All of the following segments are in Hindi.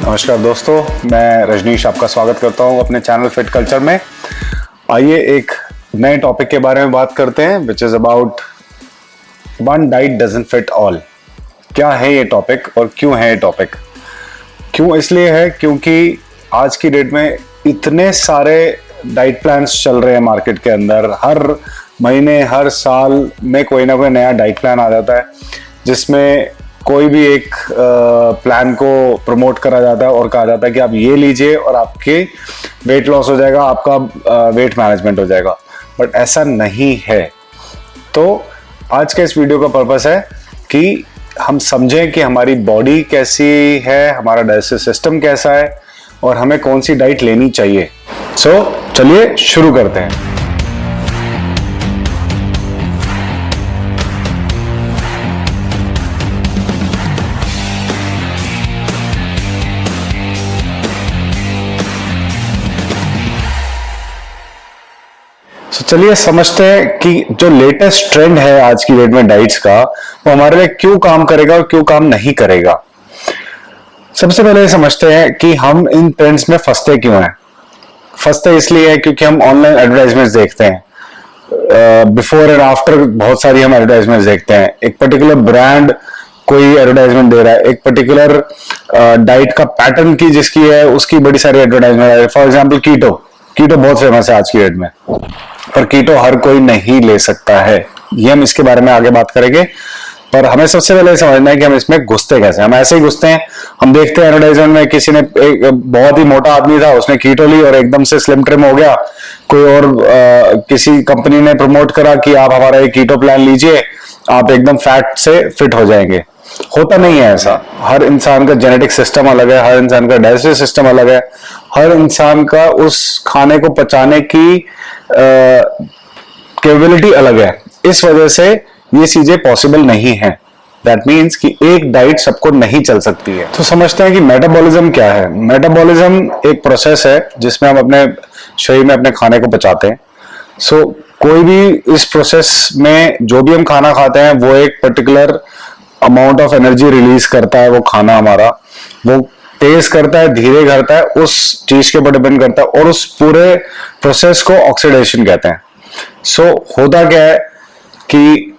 नमस्कार दोस्तों, मैं रजनीश आपका स्वागत करता हूं अपने चैनल फिट कल्चर में। आइए एक नए टॉपिक के बारे में बात करते हैं, which is about one diet doesn't fit all. क्या है ये टॉपिक और क्यों है ये टॉपिक? क्यों इसलिए है क्योंकि आज की डेट में इतने सारे डाइट प्लान्स चल रहे हैं मार्केट के अंदर। हर महीने हर साल में कोई ना कोई नया डाइट प्लान आ जाता है जिसमें कोई भी एक प्लान को प्रमोट करा जाता है और कहा जाता है कि आप ये लीजिए और आपके वेट लॉस हो जाएगा, आपका वेट मैनेजमेंट हो जाएगा। बट ऐसा नहीं है। तो आज के इस वीडियो का पर्पस है कि हम समझें कि हमारी बॉडी कैसी है, हमारा डाइजेस्टिव सिस्टम कैसा है और हमें कौन सी डाइट लेनी चाहिए। चलिए शुरू करते हैं। चलिए समझते हैं कि जो लेटेस्ट ट्रेंड है आज की डेट में डाइट्स का, वो हमारे लिए क्यों काम करेगा और क्यों काम नहीं करेगा। सबसे पहले समझते हैं कि हम इन ट्रेंड्स में फंसते क्यों हैं। फंसते इसलिए है क्योंकि हम ऑनलाइन एडवर्टाइजमेंट्स देखते हैं, बिफोर एंड आफ्टर बहुत सारी हम एडवर्टाइजमेंट्स देखते हैं। एक पर्टिकुलर ब्रांड कोई एडवर्टाइजमेंट दे रहा है, एक पर्टिकुलर डाइट का पैटर्न की जिसकी है उसकी बड़ी सारी एडवर्टाइजमेंट है। फॉर एग्जाम्पल कीटो बहुत फेमस है आज की डेट में, पर कीटो हर कोई नहीं ले सकता है। ये हम इसके बारे में आगे बात करेंगे। पर हमें सबसे पहले समझना है कि हम इसमें घुसते कैसे। हम ऐसे ही घुसते हैं, हम देखते हैं एडवर्टाइजमेंट में किसी ने एक बहुत ही मोटा आदमी था, उसने कीटो ली और एकदम से स्लिम ट्रिम हो गया। कोई और किसी कंपनी ने प्रमोट करा कि आप हमारा एक कीटो प्लान लीजिए, आप एकदम फैट से फिट हो जाएंगे। होता नहीं है ऐसा। हर इंसान का जेनेटिक सिस्टम अलग है, हर इंसान का डाइजेस्टिव सिस्टम अलग है, हर इंसान का उस खाने को पचाने की कैपेबिलिटी अलग है। इस वजह से ये चीजें पॉसिबल नहीं है। दैट मीन्स कि एक डाइट सबको नहीं चल सकती है। तो समझते हैं कि मेटाबॉलिज्म क्या है। मेटाबॉलिज्म एक प्रोसेस है जिसमें हम अपने शरीर में अपने खाने को पचाते हैं। कोई भी इस प्रोसेस में जो भी हम खाना खाते हैं वो एक particular amount of energy release करता है। वो खाना हमारा वो तेज करता है, धीरे करता है, उस चीज के ऊपर डिपेंड करता है और उस पूरे प्रोसेस को ऑक्सीडेशन कहते हैं। होता क्या है कि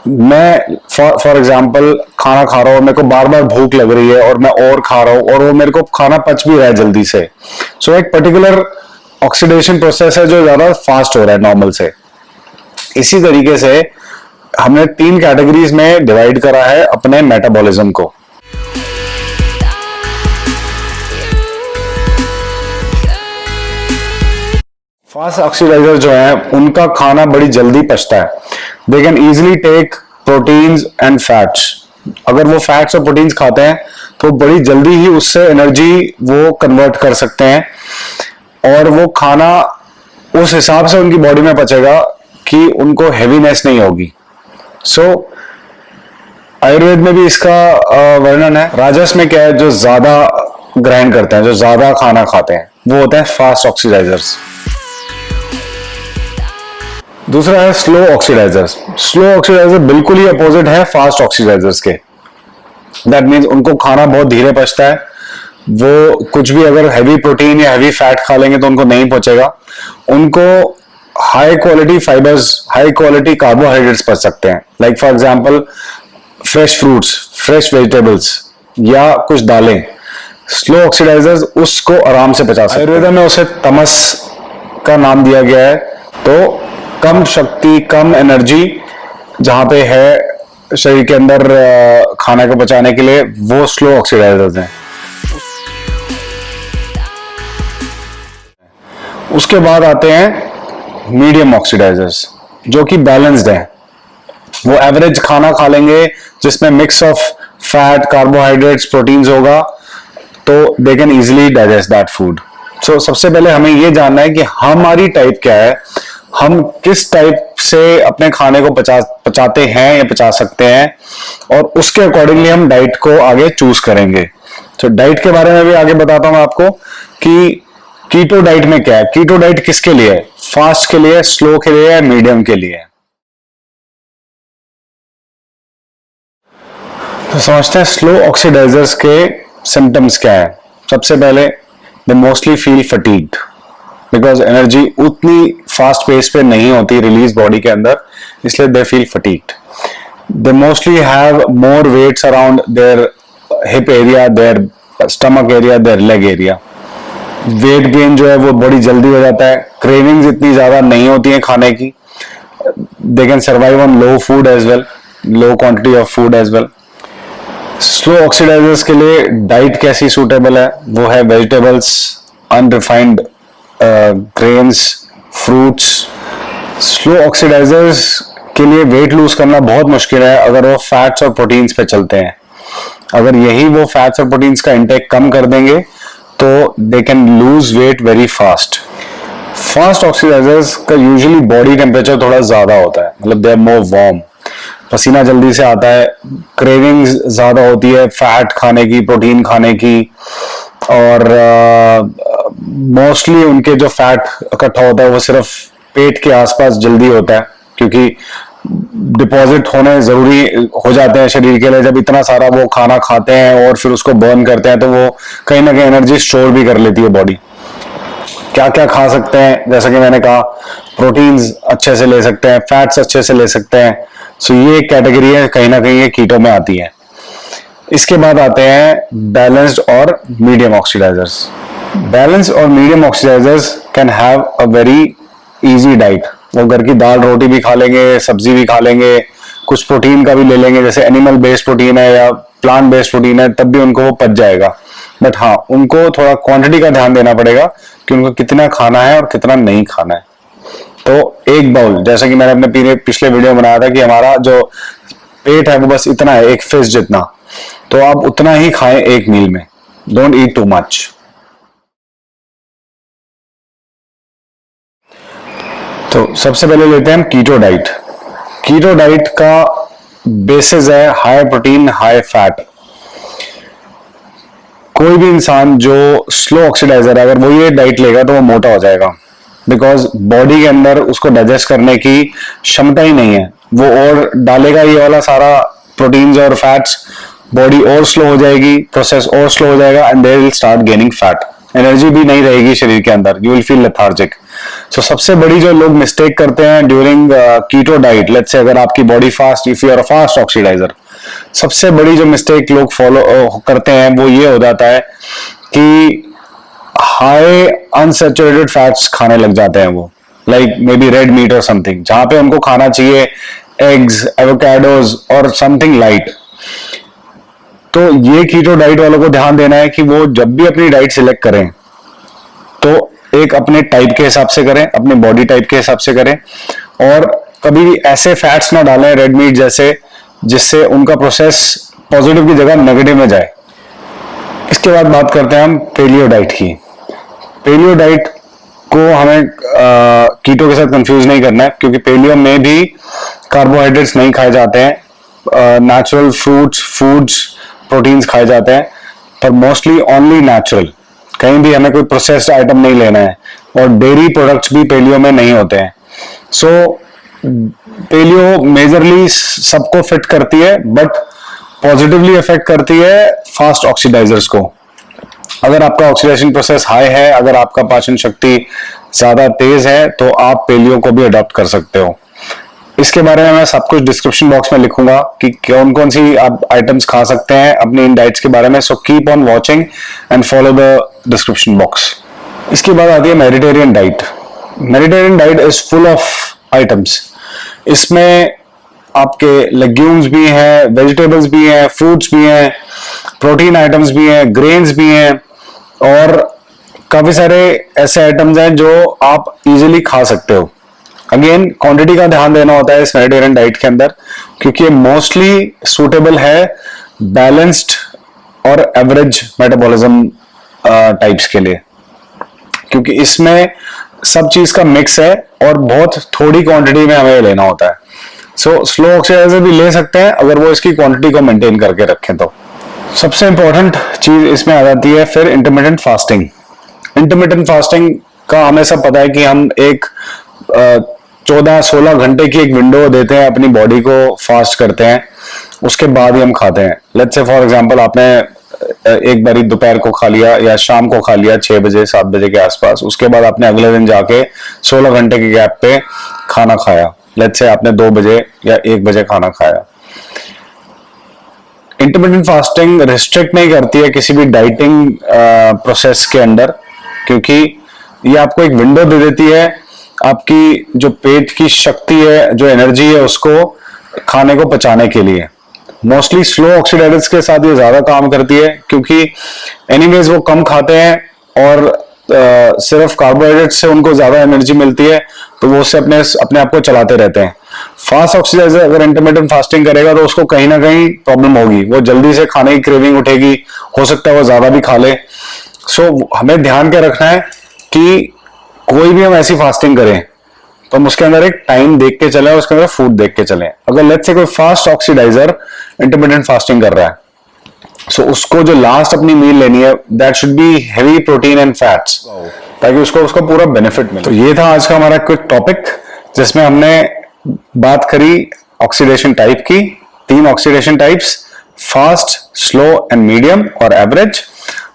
मैं फॉर एग्जांपल खाना खा रहा हूं, मेरे को बार बार भूख लग रही है और मैं और खा रहा हूं और वो मेरे को खाना पच भी रहा है जल्दी से। एक पर्टिकुलर ऑक्सीडेशन प्रोसेस है जो ज्यादा फास्ट हो रहा है नॉर्मल से। इसी तरीके से हमने 3 कैटेगरीज में डिवाइड करा है अपने मेटाबॉलिज्म को। फास्ट ऑक्सीडाइजर जो है उनका खाना बड़ी जल्दी पचता है। They can easily take proteins and fats. अगर वो फैट्स और प्रोटीन्स खाते हैं तो बड़ी जल्दी ही उससे एनर्जी वो कन्वर्ट कर सकते हैं और वो खाना उस हिसाब से उनकी बॉडी में पचेगा कि उनको हेवीनेस नहीं होगी। आयुर्वेद में भी इसका वर्णन है। राजस में क्या है, जो ज्यादा ग्राइंड करते हैं, जो ज्यादा खाना खाते हैं, वो होते हैं फास्ट ऑक्सीडाइजर्स। दूसरा है स्लो ऑक्सीडाइजर्स। स्लो ऑक्सीडाइजर बिल्कुल ही अपोजिट है फास्ट ऑक्सीडाइजर्स के। दैट मीन्स उनको खाना बहुत धीरे पचता है। वो कुछ भी अगर हैवी प्रोटीन या हैवी फैट खा लेंगे तो उनको नहीं पचेगा। उनको high quality fibres, high quality carbohydrates पच सकते हैं। Like for example fresh fruits, fresh vegetables या कुछ दालें। स्लो ऑक्सीडाइजर्स उसको आराम से पचा सकते हैं। आयुर्वेद में उसे तमस का नाम दिया गया है। तो कम शक्ति, कम एनर्जी जहां पे है शरीर के अंदर खाने को पचाने के लिए, वो स्लो ऑक्सीडाइजर्स हैं। उसके बाद आते हैं मीडियम ऑक्सीडाइजर्स जो कि बैलेंस्ड हैं। वो एवरेज खाना खा लेंगे जिसमें mix of fat, carbohydrates, proteins होगा, तो they can easily digest that food. सबसे पहले हमें ये जानना है कि हमारी टाइप क्या है, हम किस टाइप से अपने खाने को पचाते हैं या पचा सकते हैं और उसके अकॉर्डिंगली हम डाइट को आगे चूज करेंगे। डाइट के बारे में भी आगे बताता हूं आपको कि कीटो डाइट में क्या है। कीटो डाइट किसके लिए है? फास्ट के लिए, स्लो के लिए, मीडियम के लिए। तो समझते हैं स्लो ऑक्सीडाइजर्स के सिम्टम्स क्या है। सबसे पहले they mostly feel fatigued because energy उतनी फास्ट पेस पे नहीं होती रिलीज बॉडी के अंदर, इसलिए they feel fatigued. They mostly have more weights around their hip area, their stomach area, their leg area. Weight gain जो है वो बड़ी जल्दी हो जाता है. क्रेविंग्स इतनी ज्यादा नहीं होती है खाने की. They can survive on low food as well, low quantity of food as well. Slow oxidizers के लिए डाइट कैसी सूटेबल है? वो है vegetables, unrefined grains, fruits. Slow oxidizers के लिए वेट लूज करना बहुत मुश्किल है अगर वो फैट्स और प्रोटीन्स पे चलते हैं. अगर यही वो फैट्स और प्रोटीन्स का इंटेक कम कर देंगे तो they can lose weight very fast. Fast oxidizers का यूजुअली बॉडी टेम्परेचर थोड़ा ज्यादा होता है, मतलब दे आर मोर वार्म. पसीना जल्दी से आता है, क्रेविंग्स ज्यादा होती है फैट खाने की, प्रोटीन खाने की, और मोस्टली उनके जो फैट इकट्ठा होता है वो सिर्फ पेट के आसपास जल्दी होता है, क्योंकि डिपॉजिट होने जरूरी हो जाते हैं शरीर के लिए. जब इतना सारा वो खाना खाते हैं और फिर उसको बर्न करते हैं तो वो कहीं ना कहीं एनर्जी स्टोर भी कर लेती है बॉडी. क्या क्या खा सकते हैं? जैसा कि मैंने कहा, प्रोटीन्स अच्छे से ले सकते हैं, फैट्स अच्छे से ले सकते हैं. सो ये कैटेगरी है, कहीं ना कहीं ये कीटो में आती है. इसके बाद आते हैं बैलेंस्ड और मीडियम ऑक्सीडाइजर्स. बैलेंस और medium oxidizers can have a very easy diet. वो घर की दाल रोटी भी खा लेंगे, सब्जी भी खा लेंगे, कुछ प्रोटीन का भी ले लेंगे, जैसे एनिमल बेस्ड प्रोटीन है या प्लांट बेस्ड प्रोटीन है, तब भी उनको वो पच जाएगा. बट हाँ, उनको थोड़ा क्वांटिटी का ध्यान देना पड़ेगा कि उनको कितना खाना है और कितना नहीं खाना है. तो एक बाउल, जैसा कि मैंने अपने पिछले वीडियो में बनाया था कि हमारा जो पेट है वो बस इतना है, एक फिश जितना, तो आप उतना ही खाएं एक मील में. Don't eat too much. तो सबसे पहले लेते हैं हम कीटो डाइट. कीटो डाइट का बेसिस है हाई प्रोटीन हाई फैट. कोई भी इंसान जो स्लो ऑक्सीडाइजर है, अगर वो ये डाइट लेगा तो वो मोटा हो जाएगा, बिकॉज बॉडी के अंदर उसको डाइजेस्ट करने की क्षमता ही नहीं है. वो और डालेगा ये वाला सारा प्रोटीन्स और फैट्स, बॉडी और स्लो हो जाएगी, प्रोसेस और स्लो हो जाएगा, and they will start gaining fat. Energy भी नहीं रहेगी शरीर के अंदर, यू विल फील लेथार्जिक. सो सबसे बड़ी जो लोग मिस्टेक करते हैं during keto diet, let's say अगर आपकी body fast, if you are a fast oxidizer, सबसे बड़ी जो मिस्टेक लोग फॉलो करते हैं वो ये हो जाता है कि हाई अनसैचुरेटेड फैट्स खाने लग जाते हैं. वो like may be red meat और समथिंग, जहां पे उनको खाना चाहिए एग्स, एवोकाडोज और समथिंग लाइट. तो ये कीटो डाइट वालों को ध्यान देना है कि वो जब भी अपनी डाइट सिलेक्ट करें तो एक अपने टाइप के हिसाब से करें, अपने बॉडी टाइप के हिसाब से करें, और कभी भी ऐसे फैट्स ना डालें रेड मीट जैसे, जिससे उनका प्रोसेस पॉजिटिव की जगह नेगेटिव में जाए. इसके बाद बात करते हैं हम पेलियो डाइट की. पेलियो डाइट को हमें कीटो के साथ कंफ्यूज नहीं करना है, क्योंकि पेलियो में भी कार्बोहाइड्रेट्स नहीं खाए जाते हैं, नेचुरल फ्रूट्स, फूड्स, प्रोटीन्स खाए जाते हैं, पर मोस्टली ओनली नेचुरल. कहीं भी हमें कोई प्रोसेस्ड आइटम नहीं लेना है, और डेयरी प्रोडक्ट्स भी पेलियो में नहीं होते हैं. सो पेलियो मेजरली सबको फिट करती है, बट पॉजिटिवली इफेक्ट करती है फास्ट ऑक्सीडाइजर्स को. अगर आपका ऑक्सीडेशन प्रोसेस हाई है, अगर आपका पाचन शक्ति ज्यादा तेज है, तो आप पेलियो को भी अडॉप्ट कर सकते हो. इसके बारे में मैं सब कुछ डिस्क्रिप्शन बॉक्स में लिखूंगा कि कौन कौन सी आप आइटम्स खा सकते हैं अपनी इन डाइट्स के बारे में. So keep on watching and follow the description box. इसके बाद आती है Mediterranean diet. Mediterranean diet is full of items. इसमें आपके लेग्यूम्स भी हैं, वेजिटेबल्स भी हैं, फ्रूट्स भी हैं, प्रोटीन आइटम्स भी हैं, ग्रेन्स भी हैं, और काफी सारे ऐसे आइटम्स हैं जो आप इजीली खा सकते हो. अगेन क्वांटिटी का ध्यान देना होता है इस मेडिटेरियन डाइट के अंदर, क्योंकि ये मोस्टली सूटेबल है बैलेंस्ड और एवरेज मेटाबॉलिज्म टाइप्स के लिए, क्योंकि इसमें सब चीज का मिक्स है और बहुत थोड़ी क्वांटिटी में हमें लेना होता है. सो स्लो ऑक्सीडाइजर भी ले सकते हैं अगर वो इसकी क्वांटिटी को मेंटेन करके रखें तो. सबसे इंपॉर्टेंट चीज इसमें आ जाती है फिर इंटरमिटेंट फास्टिंग. इंटरमिटेंट फास्टिंग का हमें सब पता है कि हम एक 14-16 घंटे की एक विंडो देते हैं, अपनी बॉडी को फास्ट करते हैं, उसके बाद ही हम खाते हैं. लेट्स से फॉर एग्जांपल आपने एक बारी दोपहर को खा लिया या शाम को खा लिया 6 बजे 7 बजे के आसपास, उसके बाद आपने अगले दिन जाके 16 घंटे के गैप पे खाना खाया, लेट्स से आपने 2 बजे या 1 बजे खाना खाया। इंटरमिटेंट फास्टिंग रिस्ट्रिक्ट नहीं करती है किसी भी डाइटिंग प्रोसेस के अंदर, क्योंकि ये आपको एक विंडो दे देती है आपकी जो पेट की शक्ति है, जो एनर्जी है, उसको खाने को पचाने के लिए। मोस्टली स्लो ऑक्सीडाइजर्स के साथ ये ज्यादा काम करती है, क्योंकि एनीवेज वो कम खाते हैं और सिर्फ कार्बोहाइड्रेट से उनको ज्यादा एनर्जी मिलती है, तो वो उससे अपने आप को चलाते रहते हैं। फास्ट ऑक्सीडाइजर अगर इंटरमिटेंट फास्टिंग करेगा तो उसको कहीं ना कहीं प्रॉब्लम होगी, वो जल्दी से खाने की क्रेविंग उठेगी, हो सकता है वो ज्यादा भी खा ले। सो हमें ध्यान क्या रखना है कि कोई भी हम ऐसी फास्टिंग करें तो हम उसके अंदर एक टाइम देख के चलें, उसके अंदर फूड देख के चलें। अगर लेट्स से कोई फास्ट ऑक्सीडाइजर इंटरमिटेंट फास्टिंग कर रहा है, सो उसको जो लास्ट अपनी मील लेनी है that should be heavy protein and fats, ताकि उसको उसका पूरा बेनिफिट मिले। तो ये था आज का हमारा क्विक टॉपिक, जिसमें हमने बात करी ऑक्सीडेशन टाइप की, 3 oxidation types, fast, slow and medium और एवरेज।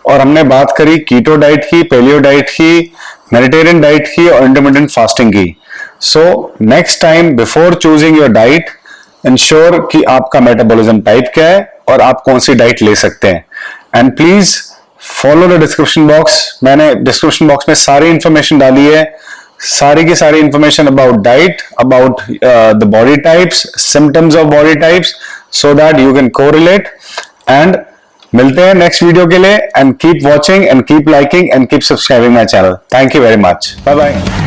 और हमने बात करी कीटो डाइट की, पेलियो डाइट की, मेडिटेरियन डाइट की और इंटरमिटेंट फास्टिंग की। So next time before choosing your diet, ensure कि आपका मेटाबॉलिज्म टाइप क्या है और आप कौन सी डाइट ले सकते हैं। And please follow the description box. मैंने डिस्क्रिप्शन बॉक्स में सारी इंफॉर्मेशन डाली है, सारी की सारी information about diet, about the body types, symptoms of body types, so that you can correlate. And मिलते हैं नेक्स्ट वीडियो के लिए, and keep watching and keep liking and keep subscribing my channel. Thank you very much, bye bye.